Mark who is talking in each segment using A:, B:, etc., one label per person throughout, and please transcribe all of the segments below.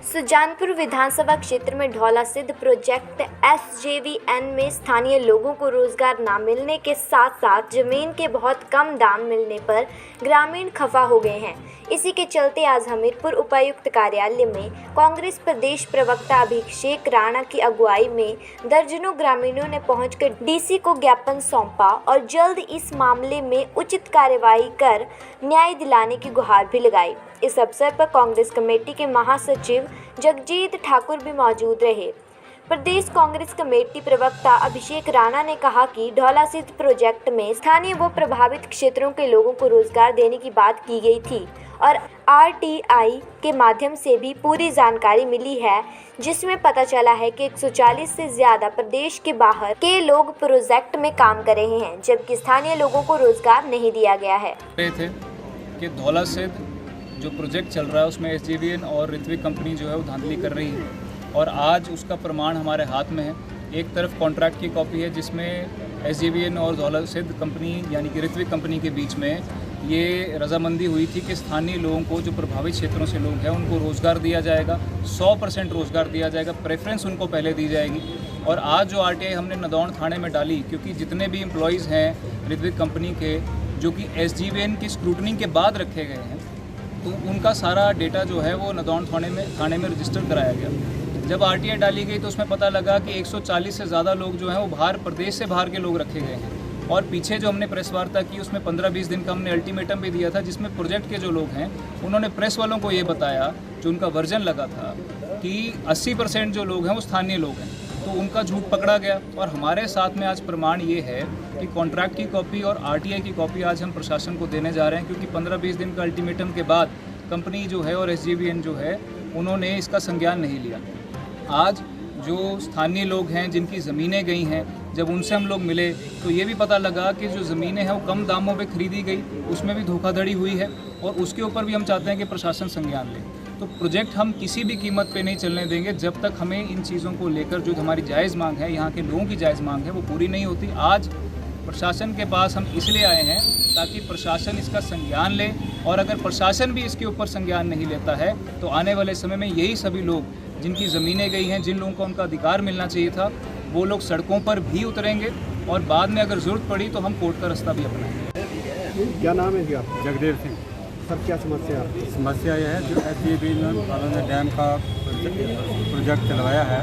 A: सुजानपुर विधानसभा क्षेत्र में ढौलासिद्ध project SJVN में स्थानीय लोगों को रोजगार न मिलने के साथ साथ जमीन के बहुत कम दाम मिलने पर ग्रामीण खफा हो गए हैं। इसी के चलते आज हमीरपुर उपायुक्त कार्यालय में कांग्रेस प्रदेश प्रवक्ता अभिषेक राणा की अगुवाई में दर्जनों ग्रामीणों ने पहुंचकर DC को ज्ञापन सौंपा और जल्द इस मामले में उचित कार्यवाही कर न्याय दिलाने की गुहार भी लगाई। इस अवसर पर कांग्रेस कमेटी के महासचिव जगजीत ठाकुर भी मौजूद रहे। प्रदेश कांग्रेस कमेटी प्रवक्ता अभिषेक राणा ने कहा कि ढौलासिद्ध प्रोजेक्ट में स्थानीय व प्रभावित क्षेत्रों के लोगों को रोजगार देने की बात की गई थी और RTI के माध्यम से भी पूरी जानकारी मिली है, जिसमें पता चला है कि 140 से ज़्यादा प्रदेश के बाहर के लोग प्रोजेक्ट में काम कर रहे हैं, जबकि स्थानीय लोगों को रोजगार नहीं दिया गया है।
B: कि ढौलासिद्ध जो प्रोजेक्ट चल रहा है उसमें SJVN और ऋत्विक कंपनी जो है वो धांधली कर रही है और आज उसका प्रमाण हमारे हाथ में है। एक तरफ कॉन्ट्रैक्ट की कॉपी है जिसमें SJVN और ढौलासिद्ध कंपनी यानी कि ऋत्विक कंपनी के बीच में ये रजामंदी हुई थी कि स्थानीय लोगों को जो प्रभावित क्षेत्रों से लोग हैं उनको रोज़गार दिया जाएगा, 100% रोज़गार दिया जाएगा, प्रेफरेंस उनको पहले दी जाएगी। और आज जो RTI हमने नदौन थाने में डाली, क्योंकि जितने भी एम्प्लॉयज़ हैं ऋत्विक कंपनी के जो कि SJVN की स्क्रूटनी के बाद रखे गए हैं, तो उनका सारा डेटा जो है वो नदौन थाने में रजिस्टर कराया गया। जब RTI डाली गई तो उसमें पता लगा कि 140 से ज़्यादा लोग जो हैं वो बाहर प्रदेश से बाहर के लोग रखे गए हैं। और पीछे जो हमने प्रेस वार्ता की उसमें 15-20 दिन का हमने अल्टीमेटम भी दिया था, जिसमें प्रोजेक्ट के जो लोग हैं उन्होंने प्रेस वालों को ये बताया, जो उनका वर्जन लगा था कि 80% जो लोग हैं वो स्थानीय लोग हैं, तो उनका झूठ पकड़ा गया। और हमारे साथ में आज प्रमाण ये है कि कॉन्ट्रैक्ट की कॉपी और RTI की कॉपी आज हम प्रशासन को देने जा रहे हैं, क्योंकि 15-20 दिन का अल्टीमेटम के बाद कंपनी जो है और SJVN जो है उन्होंने इसका संज्ञान नहीं लिया। आज जो स्थानीय लोग हैं जिनकी ज़मीनें गई हैं, जब उनसे हम लोग मिले तो ये भी पता लगा कि जो ज़मीनें हैं वो कम दामों पे खरीदी गई, उसमें भी धोखाधड़ी हुई है और उसके ऊपर भी हम चाहते हैं कि प्रशासन संज्ञान ले। तो प्रोजेक्ट हम किसी भी कीमत पे नहीं चलने देंगे जब तक हमें इन चीज़ों को लेकर जो हमारी जायज़ मांग है, यहाँ के लोगों की जायज़ मांग है, वो पूरी नहीं होती। आज प्रशासन के पास हम इसलिए आए हैं ताकि प्रशासन इसका संज्ञान ले, और अगर प्रशासन भी इसके ऊपर संज्ञान नहीं लेता है तो आने वाले समय में यही सभी लोग जिनकी ज़मीनें गई हैं, जिन लोगों को उनका अधिकार मिलना चाहिए था, वो लोग सड़कों पर भी उतरेंगे और बाद में अगर ज़रूरत पड़ी तो हम कोर्ट का रास्ता भी अपनाएंगे।
C: क्या नाम है जी आपका?
D: जगदेव सिंह।
C: सर क्या समस्या है?
D: समस्या यह है जो SJVN वालों ने डैम का प्रोजेक्ट चलवाया है,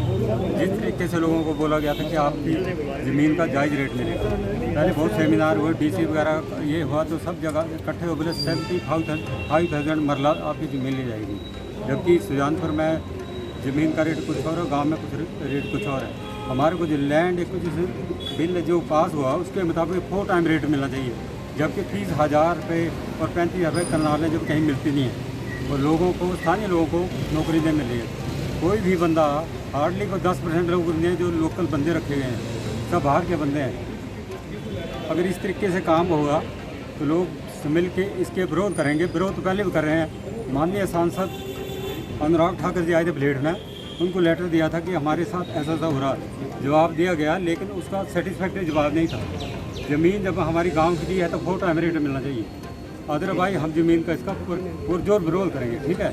D: जिस तरीके से लोगों को बोला गया था कि आपकी ज़मीन का जायज़ रेट मिलेगा। पहले बहुत सेमिनार हुए, DC वगैरह ये हुआ तो सब जगह इकट्ठे हो बोले 75,000 मरला आपकी ज़मीन ले जाएगी, जबकि सुजानपुर में ज़मीन का रेट कुछ और है, गाँव में कुछ रेट कुछ और है। हमारे को जो लैंड कुछ बिल जो पास हुआ उसके मुताबिक 4 टाइम रेट मिलना चाहिए, जबकि 30,000 रुपये और 35,000 रुपये करनाल जब कहीं मिलती नहीं है और लोगों को, स्थानीय लोगों को नौकरी नहीं मिल रही है। कोई भी बंदा हार्डली को 10% लोग हैं जो लोकल बंदे रखे गए हैं, सब बाहर के बंदे हैं। अगर इस तरीके से काम होगा तो लोग मिल के इसके विरोध करेंगे। विरोध तो पहले भी कर रहे हैं। माननीय सांसद अनुराग ठाकुर जी आए थे प्लेट में, उनको लेटर दिया था कि हमारे साथ ऐसा हो रहा है, जवाब दिया गया, लेकिन उसका सेटिस्फैक्ट्री जवाब नहीं था। ज़मीन जब हमारी गांव की दी है तो 4 टाइम रेट मिलना चाहिए, अदरवाइज हम ज़मीन का इसका पुरजोर विरोध करेंगे। ठीक है।